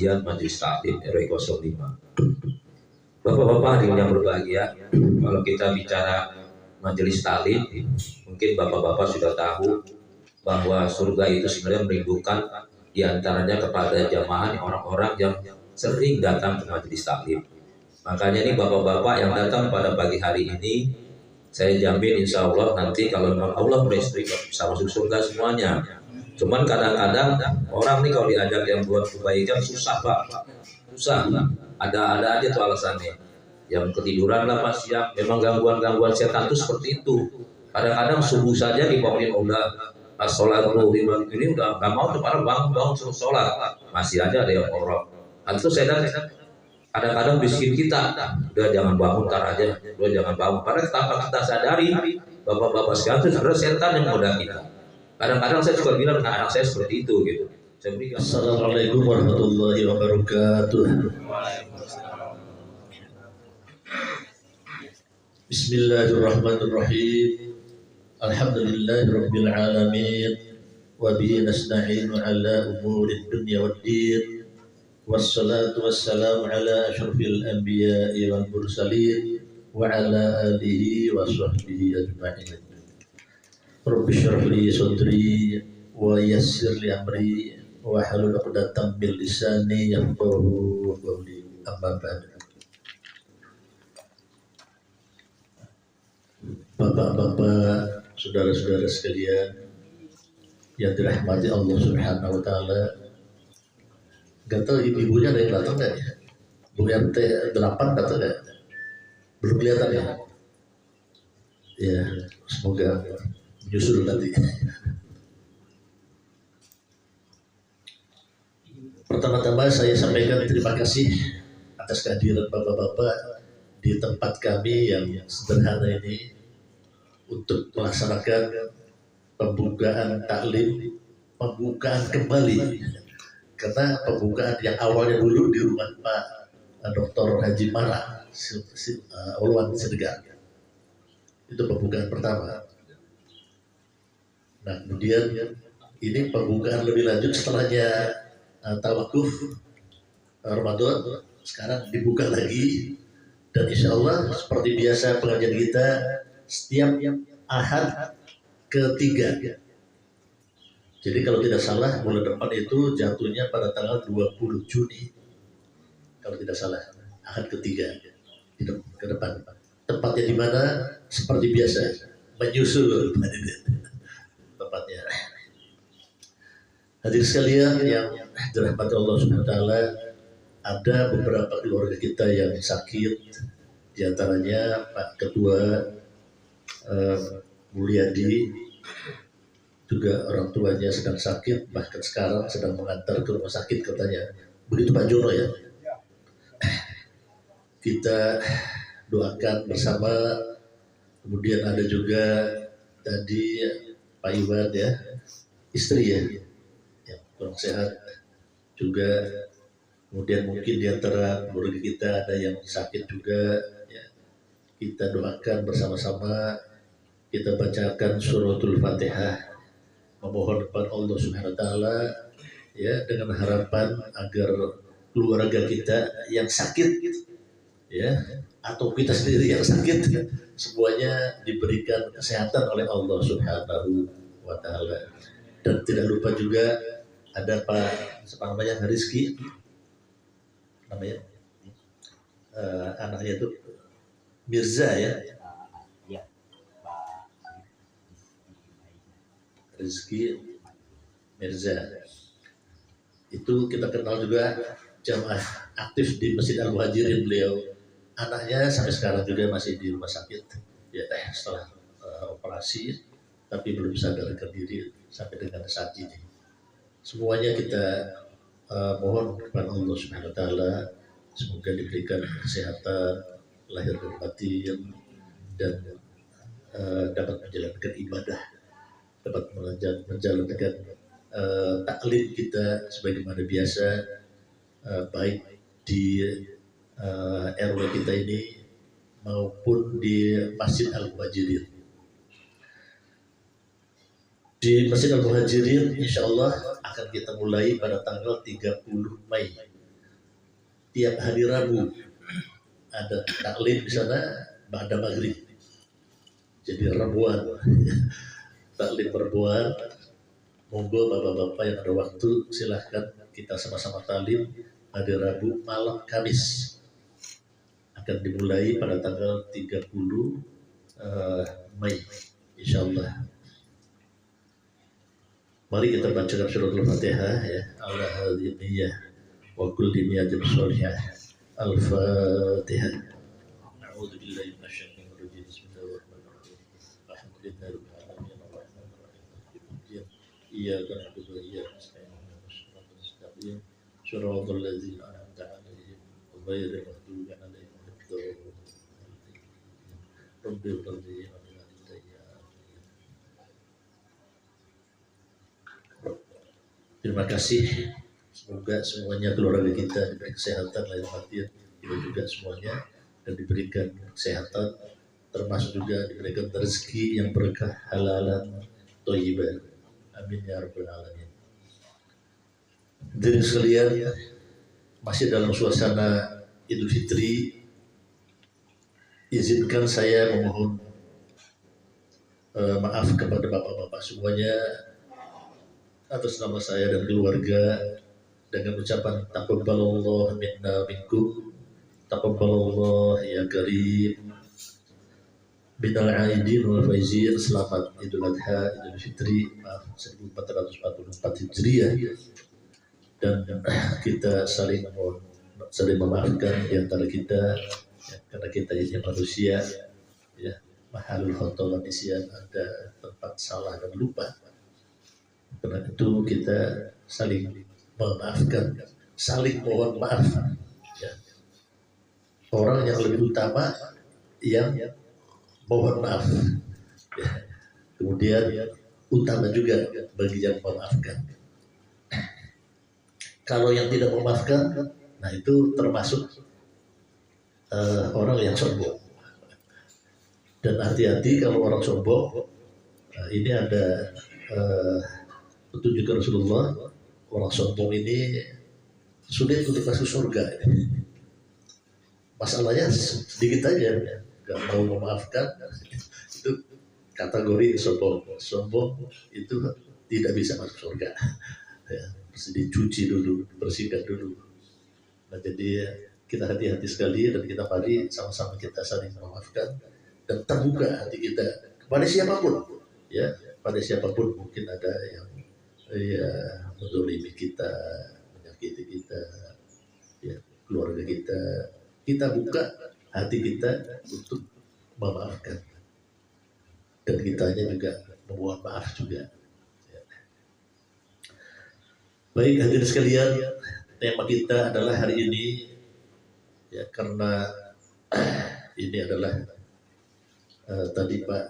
pengajian Majelis Taklim RW 05. Bapak-bapak hadirin yang berbahagia, kalau kita bicara Majelis Taklim, mungkin bapak-bapak sudah tahu bahwa surga itu sebenarnya merindukan diantaranya kepada jamaah orang-orang yang sering datang ke Majelis Taklim. Makanya ini bapak-bapak yang datang pada pagi hari ini, saya jamin insya Allah nanti kalau memang Allah merestui bisa masuk surga semuanya. Cuman kadang-kadang orang nih kalau diajak yang buat kebaikan susah Pak, susah. Ada aja tuh alasannya. Yang ketiduran lah pas siang, memang gangguan-gangguan setan itu seperti itu. Kadang-kadang subuh saja dibangunin udah pas sholat ini udah nggak mau tuh para bangun suruh sholat, masih aja ada yang orok. Itu setan kadang-kadang bisikin kita, udah jangan bangun tar aja, udah jangan bangun. Padahal tanpa kita sadari, bapak-bapak sekarang itu sebenarnya setan yang menggoda kita. Kadang-kadang saya juga bilang anak saya seperti itu gitu. Assalamualaikum warahmatullahi wabarakatuh. Bismillahirrahmanirrahim. Alhamdulillahirabbil alamin wa bihi nasta'inu ala umurid dunya waddin. Wassalatu wassalamu ala asyrafil anbiya'i wal mursalin wa ala alihi wa sahbihi ajma'in. Rabbi shrah li sadri wa yassir li amri wa halul 'uqdatam min lisani yafqahu qawli. Amma ba'd. Bapak-bapak, saudara-saudara sekalian yang dirahmati Allah Subhanahu wa taala. Gak tahu ibu-ibunya ada yang datang nggak ya? Bu RT 8 datang nggak? Belum kelihatan ya? Ya, semoga menyusul nanti. Pertama-tama saya sampaikan terima kasih atas kehadiran bapak-bapak di tempat kami yang sederhana ini untuk melaksanakan pembukaan taklim, pembukaan kembali. Karena pembukaan yang awalnya dulu di rumah Pak Dr. Haji Mara Uluan Sedegar, itu pembukaan pertama. Nah kemudian ini pembukaan lebih lanjut setelahnya tawakuf Ramadan, sekarang dibuka lagi. Dan insya Allah seperti biasa pengajian kita setiap Ahad ketiga. Jadi kalau tidak salah bulan depan itu jatuhnya pada tanggal 20 Juni. Kalau tidak salah, Ahad ketiga ke depan. Tempatnya di mana? Seperti biasa, menyusul tempatnya. Hadirin sekalian yang dirahmati Allah Subhanahu wa taala, ada beberapa keluarga kita yang sakit, di antaranya Pak Ketua Mulyadi, juga orang tuanya sedang sakit, bahkan sekarang sedang mengantar ke rumah sakit katanya. Begitu Pak Jono ya. Kita doakan bersama. Kemudian ada juga tadi Pak Iwan ya, istri ya, yang kurang sehat juga. Kemudian mungkin di antara keluarga kita ada yang sakit juga ya. Kita doakan bersama-sama, kita bacakan suratul Fatihah, memohon kepada Allah Subhanahu wa taala ya, dengan harapan agar keluarga kita yang sakit ya, atau kita sendiri yang sakit, semuanya diberikan kesehatan oleh Allah Subhanahu wa taala. Dan tidak lupa juga ada Pak siapa namanya, Rizky namanya, anaknya itu Mirza ya, Rizky Mirza, itu kita kenal juga, jamaah aktif di Masjid Al-Muhajirin beliau. Anaknya sampai sekarang juga masih di rumah sakit ya, setelah operasi, tapi belum sadarkan diri sampai dengan saat ini. Semuanya kita mohon kepada Allah Subhanahu wa taala, semoga diberikan kesehatan lahir dan batin, dan dapat menjalankan ibadah, dapat menjalankan taklim kita sebagaimana biasa, baik di RW kita ini maupun di Masjid Al-Muhajirin. Di Masjid Al-Muhajirin insya Allah akan kita mulai pada tanggal 30 Mei tiap hari Rabu ada taklim di sana pada maghrib. Jadi Rabuan, taklim Rabuan. Monggo bapak-bapak yang ada waktu silahkan kita sama-sama taklim hari Rabu malam Kamis. Akan dimulai pada tanggal 30 Mei, insyaallah. Mari kita bacakan suratul Fatihah ya. Ala hadhihi niyyah wa kulli niyatin shalihah. Al-Fatihah. A'udzu billahi minasyaitonir rajim. Bismillahirrahmanirrahim. Alhamdulillahi rabbil alamin arrahmanir rahim. Iyyaka na'budu wa iyyaka nasta'in. Ihdinas mustaqim. Shiratal ladzina an'amta 'alaihim ghairil maghdubi 'alaihim waladdallin. Rabbil alamin. Terima kasih. Semoga semuanya keluarga kita diberi kesehatan lahir batin, kita juga semuanya, dan diberikan kesehatan, termasuk juga diberikan rezeki yang berkah, halalan, thayyiban. Amin ya rabbal alamin. Hadirin sekalian, masih dalam suasana Idul Fitri, izinkan saya memohon maaf kepada bapak-bapak semuanya atas nama saya dan keluarga, dengan ucapan taqabbalallahu minna minkum, taqabbalallahu ya karim, minal aidin wal faizin. Selamat Idul Adha, Idul Fitri 1444 Hijriah, dan kita saling memaafkan di antara kita ya, karena kita ini manusia ya, mahalul khata wa nisyan, ada tempat salah dan lupa. Karena itu kita saling memaafkan, saling mohon maaf ya. Orang yang lebih utama yang mohon maaf ya. Kemudian utama juga bagi yang memaafkan. Kalau yang tidak memaafkan, nah itu termasuk orang yang sombong. Dan hati-hati kalau orang sombong. Ini ada petunjuk Rasulullah, orang sombong ini sulit untuk masuk surga. Masalahnya sedikit aja, nggak mau memaafkan, itu kategori sombong. Sombong itu tidak bisa masuk surga. Ya, harus dicuci dulu, bersihkan dulu. Nah, jadi kita hati-hati sekali, dan kita mari sama-sama kita saling memaafkan dan terbuka hati kita kepada siapapun. Ya, pada siapapun. Mungkin ada yang ya menzalimi kita, menyakiti kita, ya keluarga kita buka hati kita untuk memaafkan, dan kitanya juga memohon maaf juga. Ya. Baik hadirin sekalian, tema kita adalah hari ini ya, karena ini adalah tadi Pak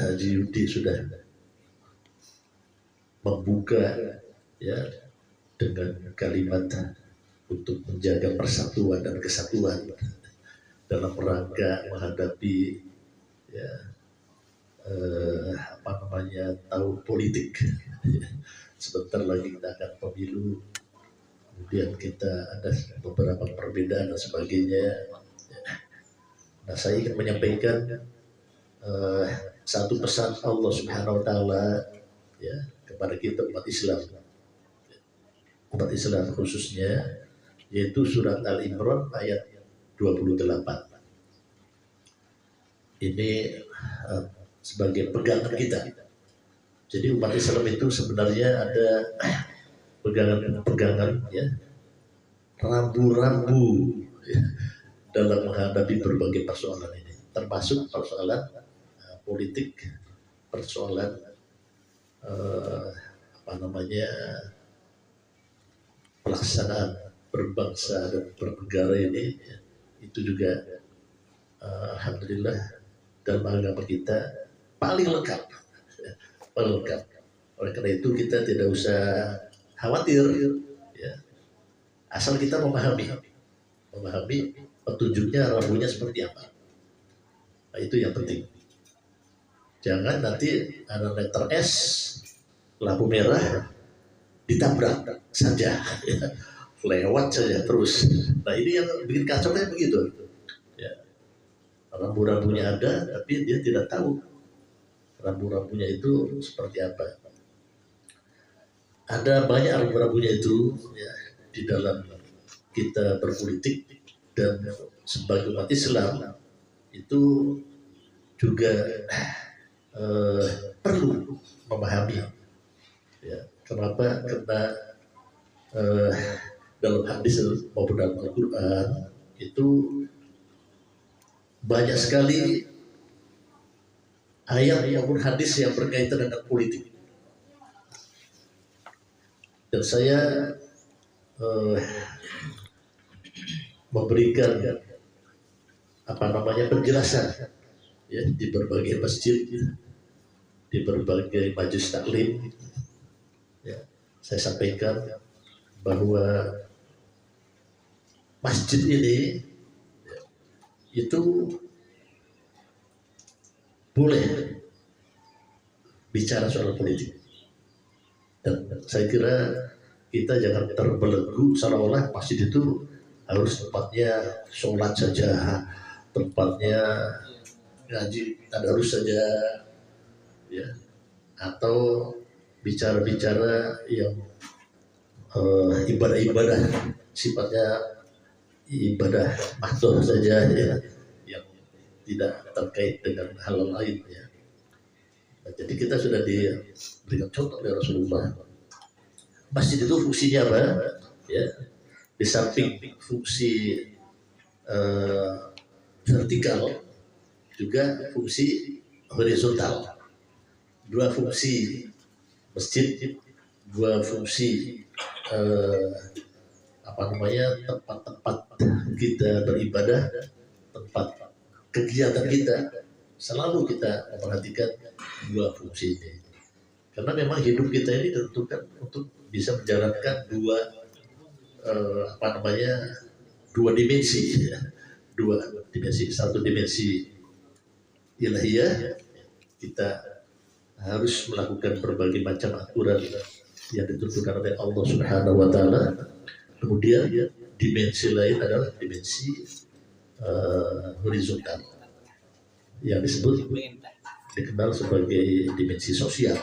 Haji Yudi sudah membuka ya dengan kalimat untuk menjaga persatuan dan kesatuan dalam rangka menghadapi ya tahun politik. Sebentar lagi kita akan pemilu, kemudian kita ada beberapa perbedaan dan sebagainya. Nah, saya ingin menyampaikan satu pesan Allah Subhanahu Wa Taala ya kepada kita umat Islam khususnya, yaitu surat Al-Imran ayat 28. Ini sebagai pegangan kita. Jadi umat Islam itu sebenarnya ada pegangan ya, rambu-rambu ya, dalam menghadapi berbagai persoalan ini, termasuk persoalan politik, persoalan pelaksanaan berbangsa dan bernegara ini ya, itu juga alhamdulillah dalam agama kita paling lengkap. Oleh karena itu kita tidak usah khawatir ya, asal kita memahami petunjuknya, rambunya seperti apa. Nah, itu yang penting. Jangan nanti ada letter S, lampu merah, ditabrak saja ya. lewat saja terus. Nah ini yang bikin kacau kayak begitu. Ya, rambu-rambunya ada, tapi dia tidak tahu rambu-rambunya itu seperti apa. Ada banyak rambu-rambunya itu ya, di dalam kita berpolitik, dan sebagai umat Islam itu juga perlu memahami. Ya, kenapa? Karena dalam hadis maupun dalam Al-Quran itu banyak sekali ayat maupun hadis yang berkaitan dengan politik. Dan saya memberikan penjelasan ya di berbagai masjid, di berbagai majelis taklim. Ya, saya sampaikan bahwa masjid ini ya, itu boleh bicara soal politik. Dan saya kira kita jangan terbelenggu seolah-olah masjid itu harus tempatnya sholat saja, tempatnya ngaji tadarus saja, ya, atau bicara-bicara yang ibadah-ibadah sifatnya ibadah mahdoh saja, ya, yang tidak terkait dengan hal lain, ya. Nah, jadi kita sudah diberikan contoh oleh Rasulullah. Masjid itu fungsinya apa? Ya, di samping fungsi vertikal, juga fungsi horizontal. Dua fungsi masjid, dua fungsi tempat-tempat kita beribadah, tempat kegiatan kita, selalu kita memperhatikan dua fungsi ini. Karena memang hidup kita ini ditentukan untuk bisa menjalankan dua dimensi, ya. Dua dimensi, satu dimensi ilahiyah, kita harus melakukan berbagai macam aturan yang ditentukan oleh Allah Subhanahu wa Ta'ala. Kemudian dimensi lain adalah dimensi horizontal yang dikenal sebagai dimensi sosial.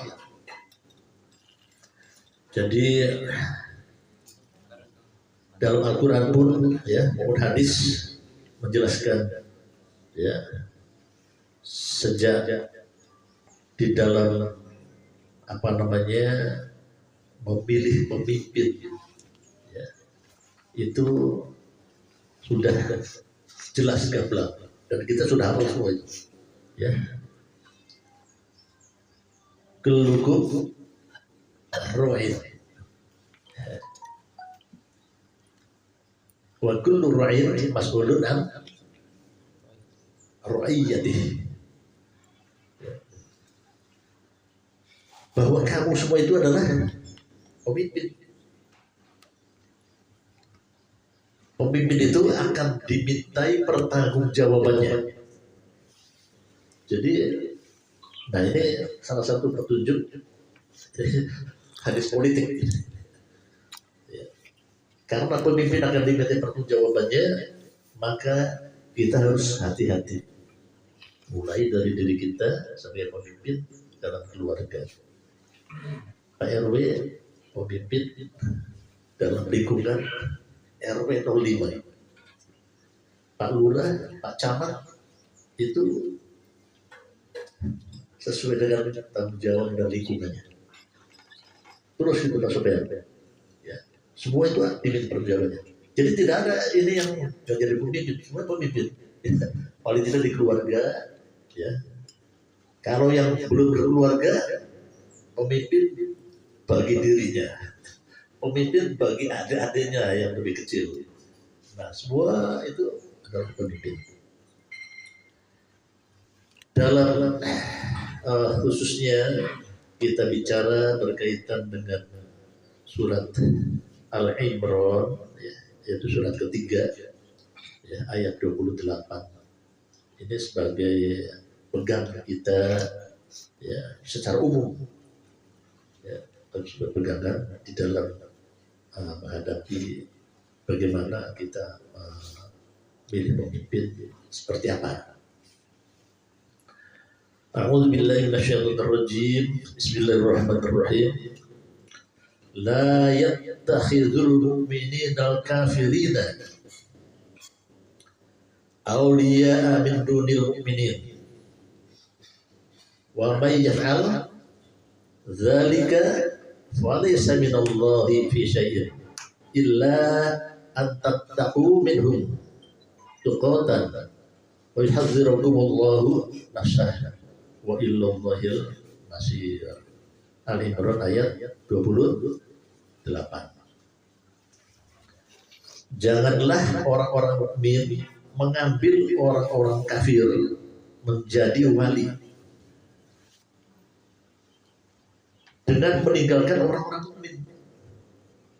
Jadi dalam Al-Quran pun ya maupun hadis menjelaskan ya, sejak di dalam memilih pemimpin ya, itu sudah jelas gamblang dan kita sudah hafal semua itu ya. Kullukum ra'in wa kullu ra'in mas'ulun an ra'iyatihi, bahwa kamu semua itu adalah pemimpin. Pemimpin itu akan dimintai pertanggungjawabannya. Jadi, nah ini salah satu petunjuk hadis politik. Ya. Karena pemimpin akan dimintai pertanggungjawabannya, maka kita harus hati-hati. Mulai dari diri kita sebagai pemimpin dalam keluarga. Pak RW pemimpin dalam lingkungan RW 05, Pak Lurah, Pak Camat itu sesuai dengan tanggung jawab dan lingkungannya. Terus itu masuk RW, ya. Semua itu diminta perjalanannya. Jadi tidak ada ini yang jadi pemimpin, semua pemimpin. Paling tidak di keluarga, ya. Kalau yang belum berkeluarga, pemimpin bagi dirinya, pemimpin bagi adik-adiknya yang lebih kecil. Nah, semua itu adalah pemimpin. Dalam khususnya kita bicara berkaitan dengan surat Al-Imran, ya, yaitu surat ketiga, ya, ayat 28. Ini sebagai pegang kita ya secara umum. Ya, harus berpegangan di dalam menghadapi bagaimana kita milih pemimpin seperti apa. A'udzu billahi minasyaitonir rajim. Bismillahirrahmanirrahim. La yattakhidhul mu'minina al-kafirina awliya'a min dunil mu'minin. Wa may yaf'al dzalika falaysa minallahi fi syai'in illa an tattaqu minhum tuqatan wa yuhadzirakumullahu nafsah wa illallahil masir. Al-Imran ayat 28. Janganlah orang-orang mukmin mengambil orang-orang kafir menjadi wali dengan meninggalkan orang-orang mukmin.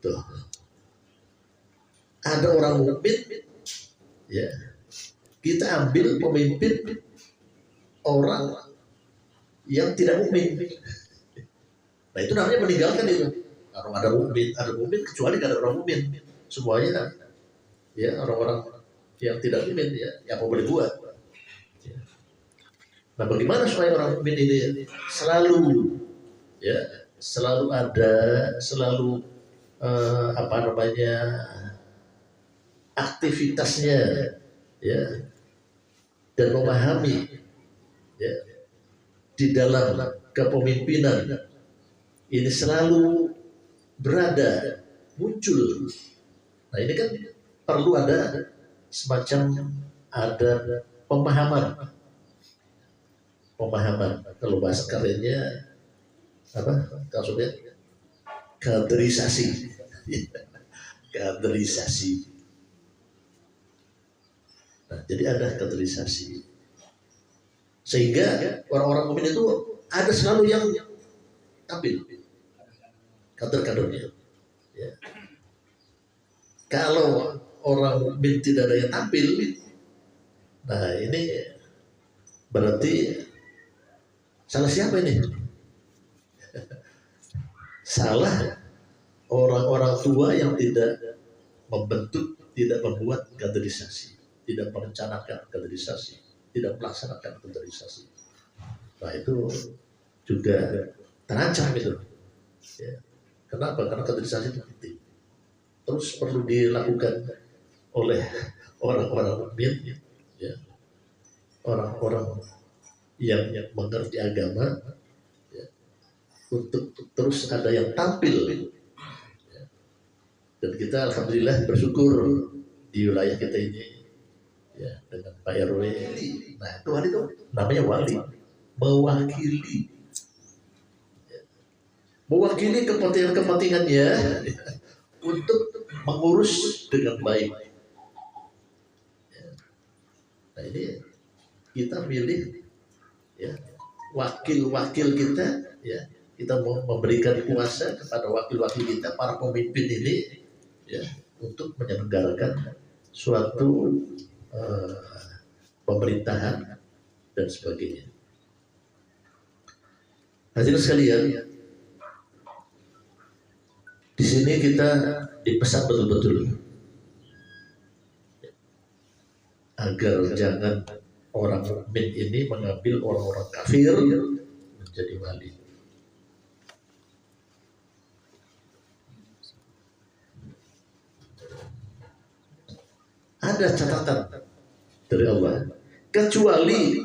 Tuh. Ada orang mukmin, ya, kita ambil pemimpin orang yang tidak mukmin. Nah itu namanya meninggalkan itu. Kalau ada mukmin kecuali kada orang mukmin. Semuanya ya orang-orang yang tidak mukmin ya apa boleh buat. Nah bagaimana supaya orang mukmin ini selalu ada, selalu aktivitasnya ya dan memahami ya di dalam kepemimpinan ini selalu berada muncul. Nah ini kan perlu ada semacam ada pemahaman. Kalau bahasa kerennya apa? Maksudnya kaderisasi. Kaderisasi. Nah, jadi ada kaderisasi. Sehingga orang-orang mukmin itu ada selalu yang tampil. Kader-kadernya. Ya. Kalau orang mukmin tidak ada yang tampil, nah ini berarti salah siapa ini? Salah orang-orang tua yang tidak membentuk, tidak membuat kaderisasi, tidak merencanakan kaderisasi, tidak melaksanakan kaderisasi. Nah itu juga terancam itu. Ya. Kenapa? Karena kaderisasi itu penting. Terus perlu dilakukan oleh orang-orang mukmin, ya, orang-orang yang mengerti agama, ya, untuk terus ada yang tampil. Ya. Dan kita alhamdulillah bersyukur di wilayah kita ini, ya, dengan Pak RW. Nah itu wali itu namanya wali, mewakili. Mewakili kepentingan-kepentingannya untuk mengurus dengan baik. Nah ini kita milih ya wakil-wakil kita, ya kita mau memberikan kuasa kepada wakil-wakil kita, para pemimpin ini, ya untuk menyelenggarakan suatu pemerintahan dan sebagainya. Hadirin sekalian, di sini kita dipesan betul-betul agar jangan orang mukmin ini mengambil orang-orang kafir menjadi wali. Ada catatan dari Allah, kecuali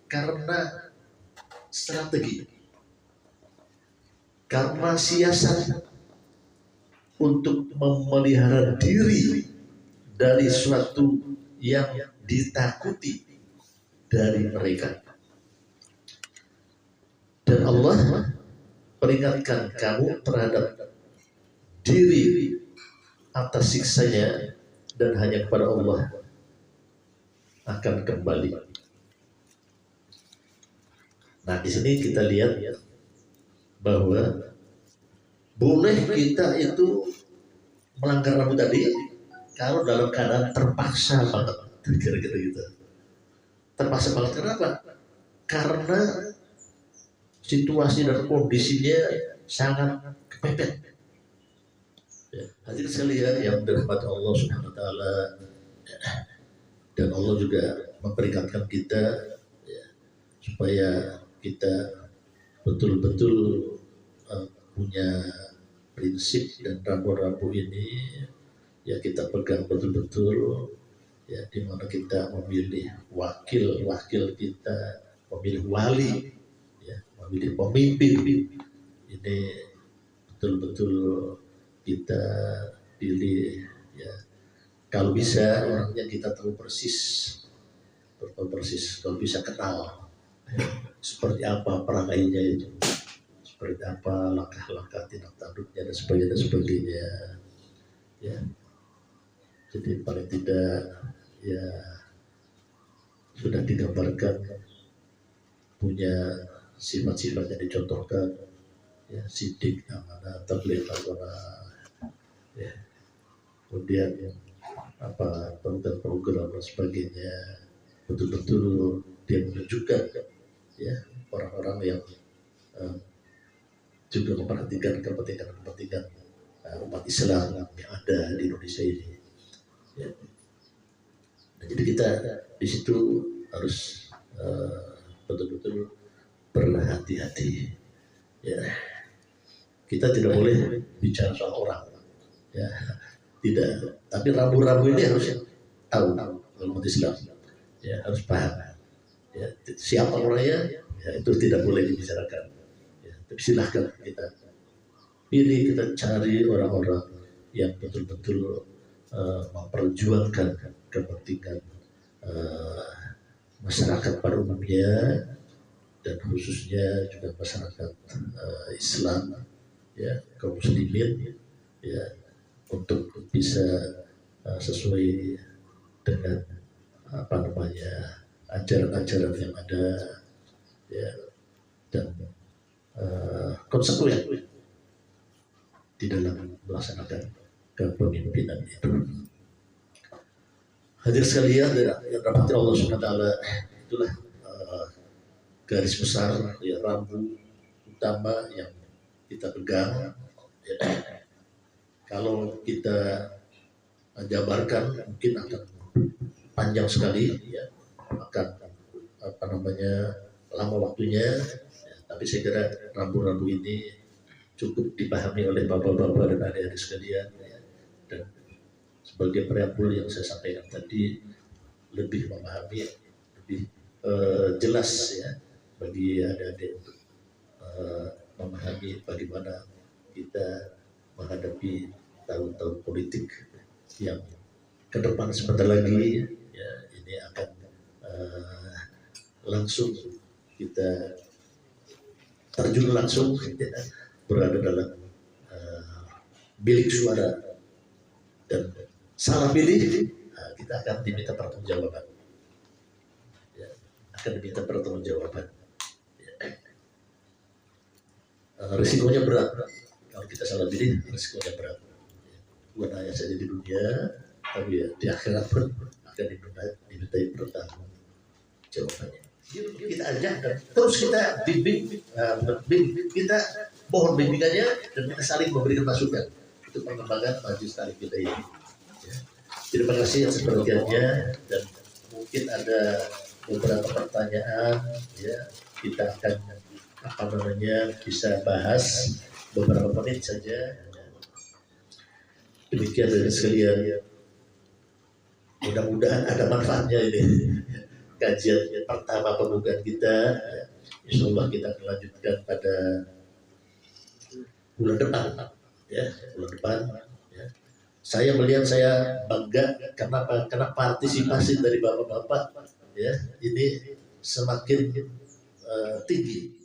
karena strategi, karena siasat untuk memelihara diri dari suatu yang ditakuti dari mereka. Dan Allah peringatkan kamu terhadap diri atas siksanya, dan hanya kepada Allah akan kembali. Nah, di sini kita lihat bahwa boleh kita itu melanggar rambut tadi kalau dalam keadaan terpaksa banget, kira-kira gitu. Terpaksa banget kenapa? Karena situasi dan kondisinya sangat kepepet. Ya, hadirin sekalian yang dirahmati Allah Subhanahu wa taala, dan Allah juga memperingatkan kita ya, supaya kita betul-betul punya prinsip, dan rambu-rambu ini ya kita pegang betul-betul, ya di mana kita memilih wakil-wakil kita, memilih wali, ya memilih pemimpin ini betul-betul kita pilih, ya kalau bisa orangnya kita tahu persis, kalau bisa kenal seperti apa perangainya itu, seperti apa langkah-langkah tindak tanduknya dan sebagainya, ya. Jadi paling tidak ya sudah digambarkan punya sifat-sifat yang dicontohkan, ya sidik, amanah, tabligh, ya kemudian apa program dan sebagainya, betul-betul dia menunjukkan ya orang-orang yang juga memperhatikan kepentingan umat Islam yang ada di Indonesia ini. Ya. Nah, jadi kita di situ harus betul-betul berhati-hati. Ya, kita tidak boleh bicara soal orang, ya tidak. Tapi rambu-rambu ini harus tahu umat Islam, ya harus paham. Ya, siapa orangnya, ya itu tidak boleh dibicarakan. Ya, tapi silahkan kita pilih, kita cari orang-orang yang betul-betul memperjuangkan kepentingan masyarakat pada umumnya, dan khususnya juga masyarakat Islam, ya kaum muslimin, ya untuk bisa sesuai dengan apa namanya ajaran-ajaran yang ada, ya dan konsekuen di dalam melaksanakan kepemimpinan itu. Hadir sekalian yang rahmati Allah Subhanahu wa taala, itulah garis besar, ya rambu utama yang kita pegang. Ya, kalau kita jabarkan mungkin akan panjang sekali, ya akan apa namanya lama waktunya, ya, tapi saya kira rambu-rambu ini cukup dipahami oleh bapak-bapak dan adik-adik sekalian, ya. Dan sebagai preambul yang saya sampaikan tadi, lebih memahami, lebih jelas ya bagi adik-adik untuk memahami bagaimana kita menghadapi tahun-tahun politik yang ke depan sebentar lagi, ya ini akan langsung kita terjun langsung, ya, berada dalam bilik suara, dan salah pilih, kita akan diminta pertanggungjawaban, ya, akan diminta pertanggungjawaban. Ya. Risikonya berat kalau kita salah pilih, risikonya berat. Ya. Bukan hanya saja di dunia, tapi ya, di akhirat pun akan dimintai pertanggungjawabannya. Kita ajak dan terus kita bimbing, kita mohon bimbingannya, dan kita saling memberikan masukan untuk pengembangan majelis taklim kita ini. Ya. Terima kasih atas perhatiannya, dan mungkin ada beberapa pertanyaan, ya kita akan apa namanya bisa bahas beberapa menit saja. Demikian dari sekalian, mudah-mudahan ada manfaatnya ini kajian pertama pembukaan kita. Insya Allah kita akan lanjutkan pada bulan depan, ya bulan depan. Ya. Saya melihat saya bangga karena partisipasi dari bapak-bapak, ya ini semakin tinggi.